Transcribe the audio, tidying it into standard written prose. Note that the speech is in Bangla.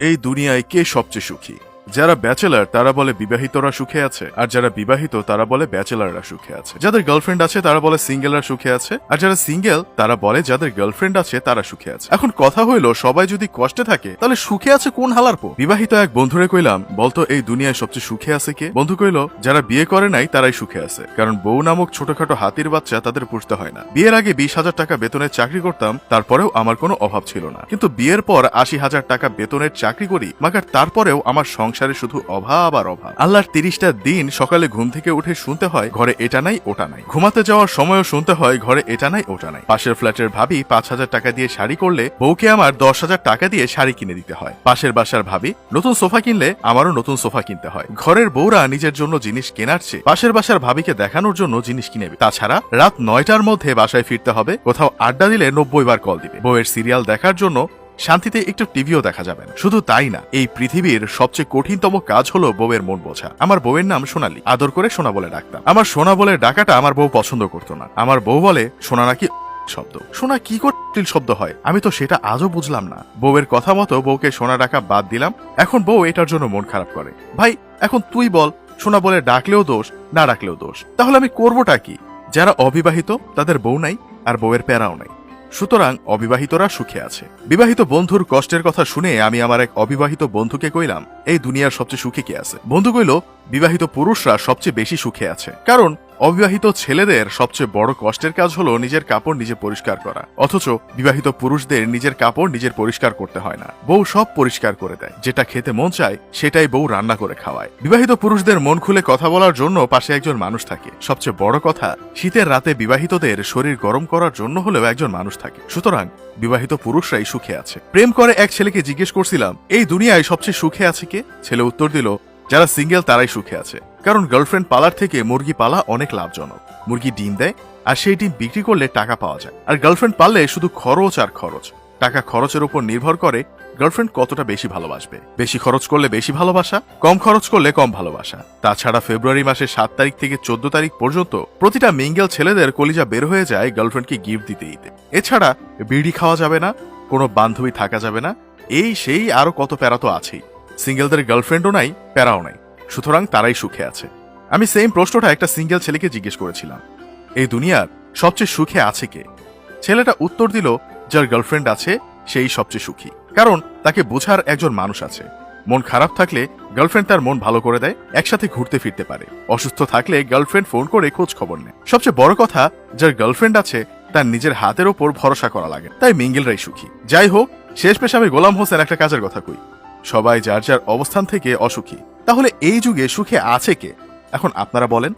এই দুনিয়ায় কে সবচেয়ে সুখী? যারা ব্যাচেলার তারা বলে বিবাহিতরা সুখে আছে, আর যারা বিবাহিত তারা বলে ব্যাচেলাররা সুখে আছে। যাদের গার্লফ্রেন্ড আছে তারা বলে সিঙ্গেলরা সুখে আছে, আর যারা সিঙ্গেল তারা বলে যাদের গার্লফ্রেন্ড আছে তারা সুখে আছে। এখন কথা হইলো, সবাই যদি কষ্টে থাকে তাহলে সুখে আছে কোন হালার পো? বিবাহিত এক বন্ধুরে কইলাম, বলতো এই দুনিয়ায় সবচেয়ে সুখে আছে কে? বন্ধু কইল, যারা বিয়ে করে নাই তারাই সুখে আছে, কারণ বউ নামক ছোটখাটো হাতির বাচ্চা তাদের পুষতে হয় না। বিয়ের আগে 20,000 টাকা বেতনের চাকরি করতাম, তারপরেও আমার কোনো অভাব ছিল না, কিন্তু বিয়ের পর 80,000 টাকা বেতনের চাকরি করি, মাগার তারপরেও আমার সংসারে শুধু অভাব আর অভাব। আল্লাহর 30টা দিন সকালে ঘুম থেকে উঠে শুনতে হয় ঘরে এটা নাই ওটা নাই, ঘুমাতে যাওয়ার সময়ও শুনতে হয় ঘরে এটা নাই ওটা নাই। পাশের ফ্ল্যাটের ভাবি 5,000 টাকা দিয়ে শাড়ি করলে বউকে আমার 10,000 টাকা দিয়ে শাড়ি কিনে দিতে হয়। পাশের বাসার ভাবি নতুন সোফা কিনলে আমারও নতুন সোফা কিনতে হয়। ঘরের বউরা নিজের জন্য জিনিস কেনার চেয়ে পাশের বাসার ভাবিকে দেখানোর জন্য জিনিস কিনে। তাছাড়া রাত 9টার মধ্যে বাসায় ফিরতে হবে, কোথাও আড্ডা দিলে 90 বার কল দিবে। বউয়ের সিরিয়াল দেখার জন্য শান্তিতে একটু টিভিও দেখা যাবে না। শুধু তাই না, এই পৃথিবীর সবচেয়ে কঠিনতম কাজ হলো বউয়ের মন বোঝা। আমার বউয়ের নাম সোনালী, আদর করে সোনা বলে ডাকতাম। আমার সোনা বলে ডাকাটা আমার বউ পছন্দ করতো না। আমার বউ বলে সোনা নাকি শব্দ। সোনা কি করে শব্দ হয় আমি তো সেটা আজও বুঝলাম না। বউয়ের কথা মতো বউকে সোনা ডাকা বাদ দিলাম, এখন বউ এটার জন্য মন খারাপ করে। ভাই এখন তুই বল, সোনা বলে ডাকলেও দোষ, না ডাকলেও দোষ, তাহলে আমি করবোটা কি? যারা অবিবাহিত তাদের বউ নাই আর বউয়ের প্যারাও নাই, সুতরাং অবিবাহিতরা সুখে আছে। বিবাহিত বন্ধুর কষ্টের কথা শুনে আমি আমার এক অবিবাহিত বন্ধুকে কইলাম, এই দুনিয়ার সবচেয়ে সুখে কে আছে? বন্ধু কইল, বিবাহিত পুরুষরা সবচেয়ে বেশি সুখে আছে, কারণ অবিবাহিত ছেলেদের সবচেয়ে বড় কষ্টের কাজ হলো নিজের কাপড় নিজে পরিষ্কার করা, অথচ বিবাহিত পুরুষদের নিজের কাপড় নিজের পরিষ্কার করতে হয় না। বউ সব পরিষ্কার করে দেয়, যেটা খেতে মন চায় সেটাই বউ রান্না করে খাওয়ায়। বিবাহিত পুরুষদের মন খুলে কথা বলার জন্য পাশে একজন মানুষ থাকে। সবচেয়ে বড় কথা, শীতের রাতে বিবাহিতদের শরীর গরম করার জন্য হলেও একজন মানুষ থাকে। সুতরাং বিবাহিত পুরুষরাই সুখে আছে। প্রেম করে এক ছেলেকে জিজ্ঞেস করছিলাম, এই দুনিয়ায় সবচেয়ে সুখে আছে কে? ছেলে উত্তর দিল, যারা সিঙ্গেল তারাই সুখে আছে, কারণ গার্লফ্রেন্ড পালার থেকে মুরগি পালা অনেক লাভজনক। মুরগি ডিম দেয় আর সেই ডিম বিক্রি করলে টাকা পাওয়া যায়, আর গার্লফ্রেন্ড পাললে শুধু খরচ আর খরচ। টাকা খরচের উপর নির্ভর করে গার্লফ্রেন্ড কতটা বেশি ভালোবাসবে। বেশি খরচ করলে বেশি ভালোবাসা, কম খরচ করলে কম ভালোবাসা। তাছাড়া ফেব্রুয়ারি মাসের 7 তারিখ থেকে 14 তারিখ পর্যন্ত প্রতিটা মিঙ্গেল ছেলেদের কলিজা বের হয়ে যায় গার্লফ্রেন্ডকে গিফট দিতে দিতে। এছাড়া বিড়ি খাওয়া যাবে না, কোনো বান্ধবী থাকা যাবে না, এই সেই আরো কত প্যারা তো আছেই। সিঙ্গেলদের গার্লফ্রেন্ডও নাই, প্যারাও নাই, সুতরাং তারাই সুখে আছে। আমি সেম প্রশ্নটা একটা সিঙ্গেল ছেলেকে জিজ্ঞেস করেছিলাম, এই দুনিয়ার সবচেয়ে সুখে আছে কে? ছেলেটা উত্তর দিল, যার গার্লফ্রেন্ড আছে সেই সবচেয়ে সুখী, কারণ তাকে বোঝার একজন মানুষ আছে। মন খারাপ থাকলে গার্লফ্রেন্ড তার মন ভালো করে দেয়, একসাথে ঘুরতে ফিরতে পারে। অসুস্থ থাকলে গার্লফ্রেন্ড ফোন করে খোঁজ খবর নেয়। সবচেয়ে বড় কথা, যার গার্লফ্রেন্ড আছে তার নিজের হাতের ওপর ভরসা করা লাগে, তাই মিঙ্গেলরাই সুখী। যাই হোক, শেষমেশ আমি গোলাম হোসেন একটা কাজের কথা কই, সবাই যার যার অবস্থান থেকে অসুখী, তাহলে এই যুগে সুখে আছে কে? এখন আপনারা বলেন।